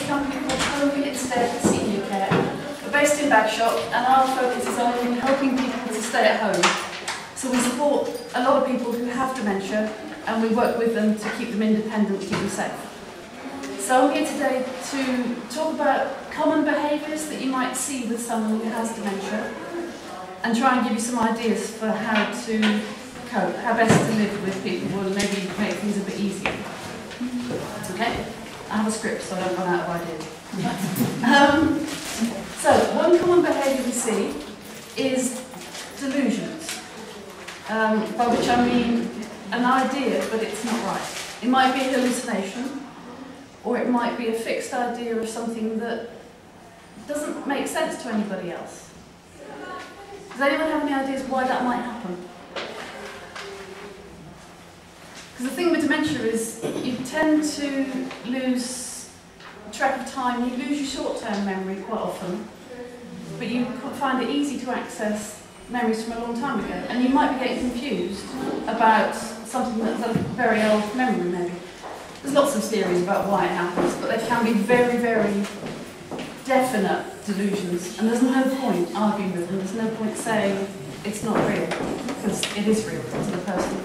company called Home Instead Senior Care. We're based in Bagshot, and our focus is on helping people to stay at home. So we support a lot of people who have dementia, and we work with them to keep them independent, keep them safe. So I'm here today to talk about common behaviours that you might see with someone who has dementia, and try and give you some ideas for how to cope, how best to live with people, and maybe make things a bit easier. Okay? I have a script so I don't run out of ideas. So, one common behaviour we see is delusions, by which I mean an idea but it's not right. It might be a hallucination, or it might be a fixed idea of something that doesn't make sense to anybody else. Does anyone have any ideas why that might happen? Because the thing with dementia is you tend to lose track of time, you lose your short-term memory quite often, but you find it easy to access memories from a long time ago, and you might be getting confused about something that's a very old memory maybe. There's lots of theories about why it happens, but they can be very, very definite delusions, and there's no point arguing with them, there's no point saying it's not real, because it is real to the person.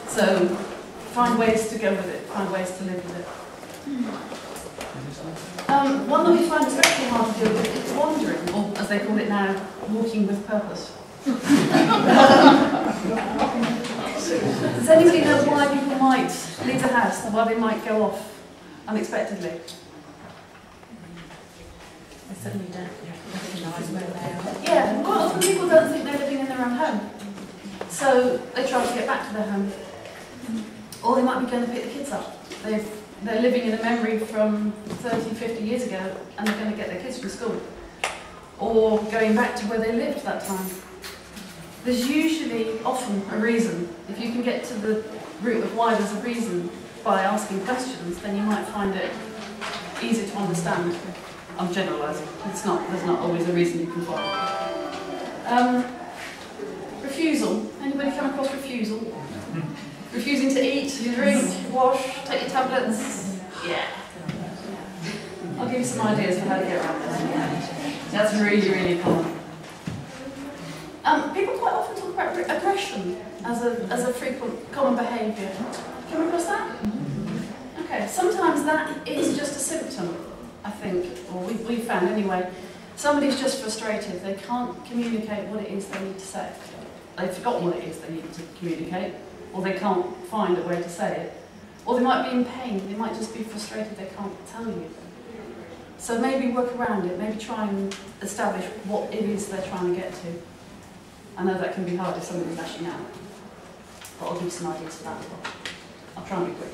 So find ways to go with it, find ways to live with it. One that we find especially hard to deal with is wandering, or as they call it now, walking with purpose. Does anybody know why people might leave the house, or why they might go off unexpectedly? They suddenly don't recognise where they are. Yeah, quite often people don't think they're living in their own home, so they try to get back to their home. Or they might be going to pick the kids up. They're living in a memory from 30, 50 years ago, and they're going to get their kids from school. Or going back to where they lived that time. There's usually, often, a reason. If you can get to the root of why there's a reason by asking questions, then you might find it easier to understand. I'm generalising. There's not always a reason you can find. Refusal. Anybody come across refusal? Refusing to eat, drink, wash, take your tablets. Yeah. I'll give you some ideas for how to get around this. That's really, really common. People quite often talk about aggression as a frequent common behaviour. Come across that? Okay. Sometimes that is just a symptom, I think, or we've found anyway. Somebody's just frustrated. They can't communicate what it is they need to say. They've forgotten what it is they need to communicate. Or they can't find a way to say it. Or they might be in pain, they might just be frustrated they can't tell you. So maybe work around it, maybe try and establish what it is they're trying to get to. I know that can be hard if somebody's lashing out, but I'll give you some ideas for that as well. I'll try and be quick.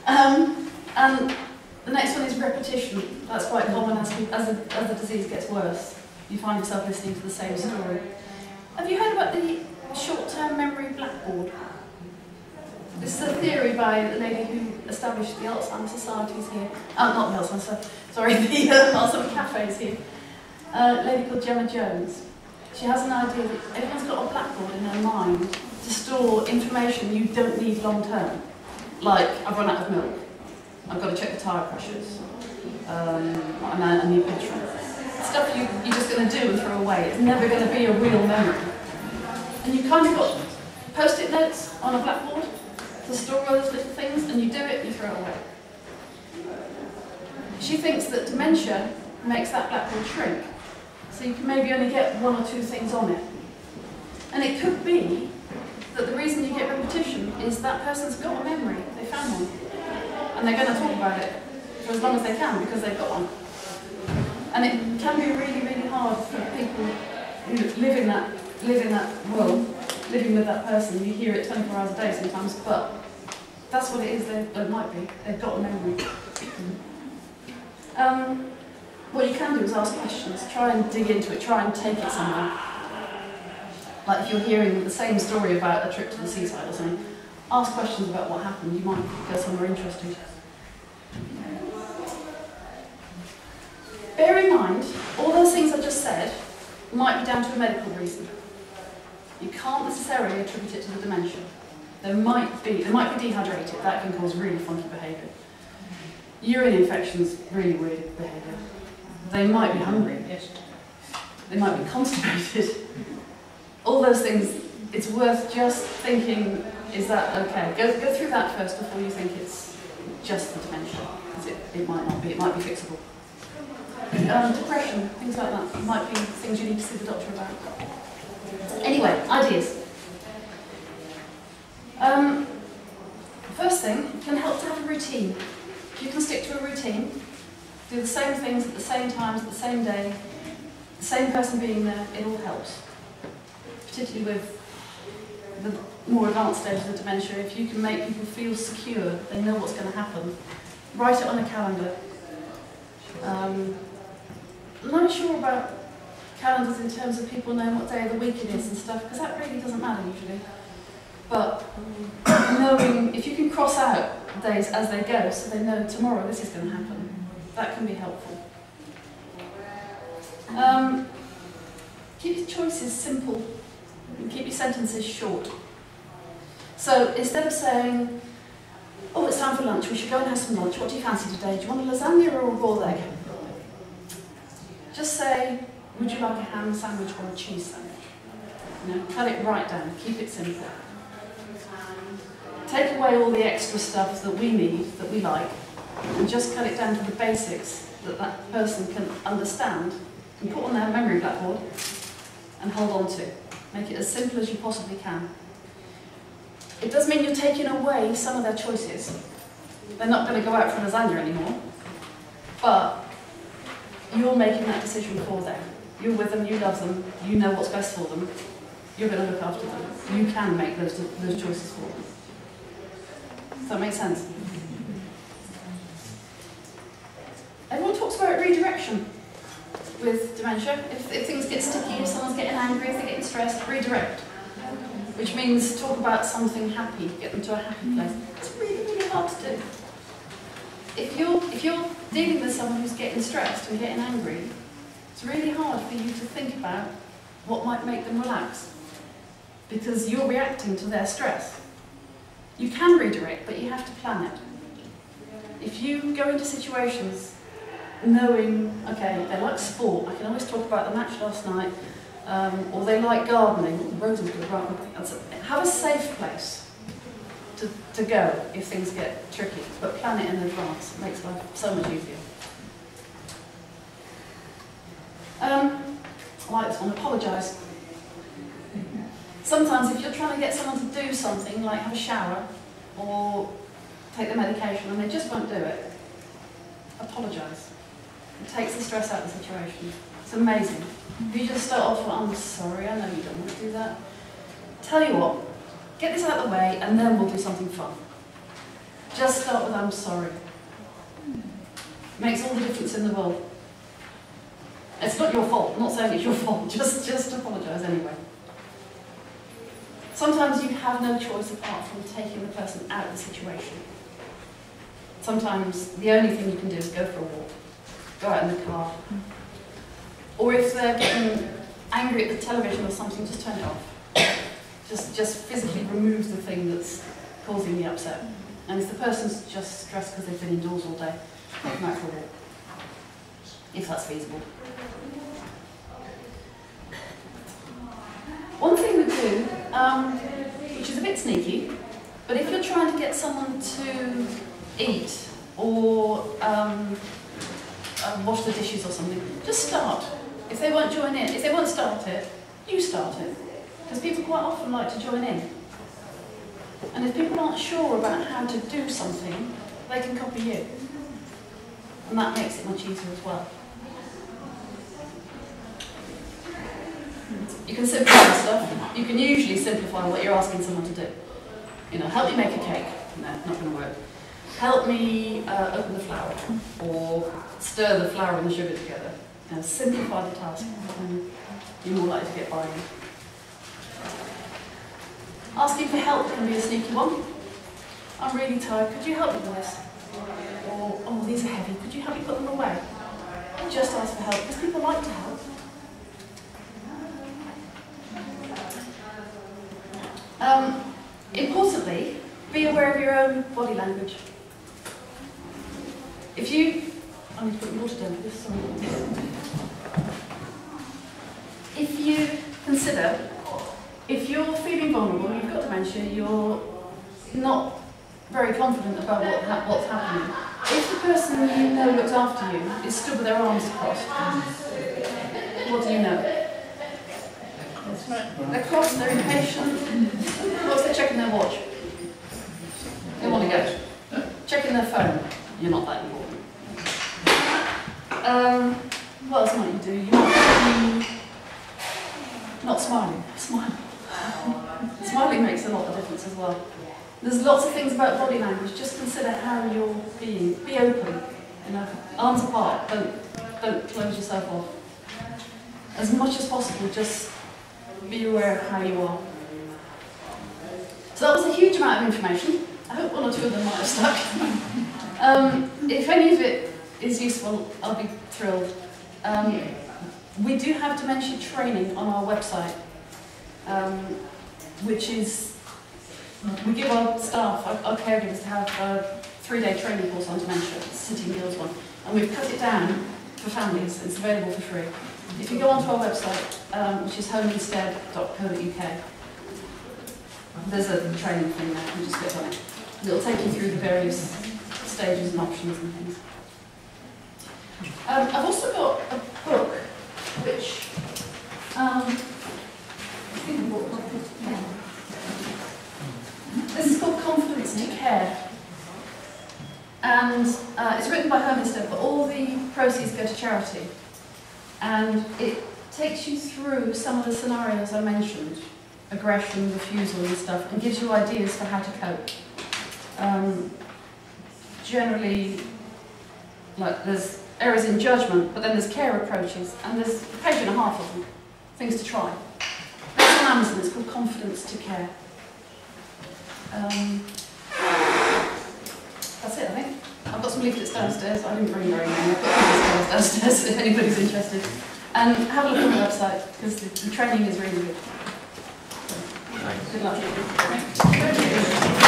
And the next one is repetition. That's quite common as the disease gets worse. You find yourself listening to the same story. Have you heard about the short-term memory blackboard? This is a theory by a lady who established the Alzheimer's Societies here. Not the Alzheimer's, sorry, the Alzheimer's cafes here. A lady called Gemma Jones. She has an idea that everyone's got a blackboard in their mind to store information you don't need long term. Like, I've run out of milk. I've got to check the tyre pressures. I need petrol. Stuff you're just going to do and throw away. It's never going to be a real memory. And you kind of got post-it notes on a blackboard to store all those little things, and you do it and you throw it away. She thinks that dementia makes that blackboard shrink, so you can maybe only get one or two things on it. And it could be that the reason you get repetition is that person's got a memory, they found one, and they're going to talk about it for as long as they can because they've got one. And it can be really, really hard for people who live in that world, living with that person. You hear it 24 hours a day sometimes, but that's what it is. They might be. They've got a memory. What you can do is ask questions. Try and dig into it. Try and take it somewhere. Like if you're hearing the same story about a trip to the seaside or something, ask questions about what happened. You might go somewhere interesting. Bear in mind, all those things I just said might be down to a medical reason. You can't necessarily attribute it to the dementia. They might be dehydrated. That can cause really funky behaviour. Urine infections, really weird behaviour. They might be hungry. They might be constipated. All those things, it's worth just thinking, is that okay? Go through that first before you think it's just the dementia, because it might not be, it might be fixable. Depression, things like that, might be things you need to see the doctor about. Anyway, ideas. First thing, it can help to have a routine. If you can stick to a routine, do the same things at the same times, the same day, the same person being there, it all helps. Particularly with the more advanced stages of dementia, if you can make people feel secure, they know what's going to happen. Write it on a calendar. I'm not sure about calendars in terms of people knowing what day of the week it is and stuff, because that really doesn't matter usually. But knowing, if you can cross out days as they go, so they know tomorrow this is going to happen, that can be helpful. Keep your choices simple and keep your sentences short. So instead of saying, oh, it's time for lunch, we should go and have some lunch, what do you fancy today? Do you want a lasagna or a boiled egg? Just say, would you like a ham sandwich or a cheese sandwich? You know, cut it right down, keep it simple. Take away all the extra stuff that we need, that we like, and just cut it down to the basics that that person can understand, and put on their memory blackboard, and hold on to. Make it as simple as you possibly can. It does mean you're taking away some of their choices. They're not going to go out for lasagna anymore, but you're making that decision for them. You're with them, you love them, you know what's best for them, you're going to look after them. You can make those choices for them. Does that make sense? Everyone talks about redirection with dementia. If things get sticky, if someone's getting angry, if they're getting stressed, redirect. Which means talk about something happy, get them to a happy place. It's really, really hard to do. If you're dealing with someone who's getting stressed and getting angry, it's really hard for you to think about what might make them relax, because you're reacting to their stress. You can redirect, but you have to plan it. If you go into situations knowing, okay, they like sport, I can always talk about the match last night, or they like gardening, the roses are good, right? Have a safe place to go if things get tricky, but plan it in advance. It makes life so much easier. I like this one, apologise. Sometimes if you're trying to get someone to do something, like have a shower or take their medication and they just won't do it, apologise. It takes the stress out of the situation. It's amazing. If you just start off with, I'm sorry, I know you don't want to do that. Tell you what, get this out of the way and then we'll do something fun. Just start with I'm sorry. It makes all the difference in the world. It's not your fault, I'm not saying it's your fault, just apologise anyway. Sometimes you have no choice apart from taking the person out of the situation. Sometimes the only thing you can do is go for a walk, go out in the car. Or if they're getting angry at the television or something, just turn it off. Just physically remove the thing that's causing the upset. And if the person's just stressed because they've been indoors all day, take them out for a walk, if that's feasible. One thing we do, which is a bit sneaky, but if you're trying to get someone to eat or wash the dishes or something, just start. If they won't join in, if they won't start it, you start it. Because people quite often like to join in. And if people aren't sure about how to do something, they can copy you. And that makes it much easier as well. You can simplify stuff. You can usually simplify what you're asking someone to do. You know, help me make a cake. No, not going to work. Help me open the flour, or stir the flour and the sugar together. You know, simplify the task, and you're more likely to get by. Asking for help can be a sneaky one. I'm really tired, could you help me with this? Or, oh, these are heavy, could you help me put them away? Just ask for help, because people like to help. Importantly, be aware of your own body language. If you, I need to put water down for this, sorry. If you consider, if you're feeling vulnerable, you've got dementia, you're not very confident about what's happening. If the person you know looks after you is stood with their arms crossed, what do you know? They're crossed, they're impatient. What's they checking their watch? They want to go. Checking their phone. You're not that important. What else might you do? You might be not smiling. Smiling. Smiling makes a lot of difference as well. There's lots of things about body language. Just consider how you're being. Be open. You know, arms apart. Don't close yourself off. As much as possible, just be aware of how you are. So that was a huge amount of information. I hope one or two of them might have stuck. If any of it is useful, I'll be thrilled. We do have dementia training on our website, which is, we give our staff, our caregivers, to have a 3-day training course on dementia, City and Guilds one, and we've cut it down for families. It's available for free. If you go onto our website, which is homeinstead.co.uk, there's a training thing there, you just click on it. It'll take you through the various stages and options and things. I've also got a book which this is called Confidence to Care, and it's written by Home Instead, but all the proceeds go to charity, and it takes you through some of the scenarios I mentioned, aggression, refusal and stuff, and gives you ideas for how to cope. Generally, like, there's errors in judgment, but then there's care approaches, and there's a page and a half of them, things to try. It's on Amazon, it's called Confidence to Care. That's it, I think. I've got some leaflets downstairs. I didn't bring very many. I've got leaflets downstairs if anybody's interested. And have a look on the website, because the training is really good. Good luck. Thank you.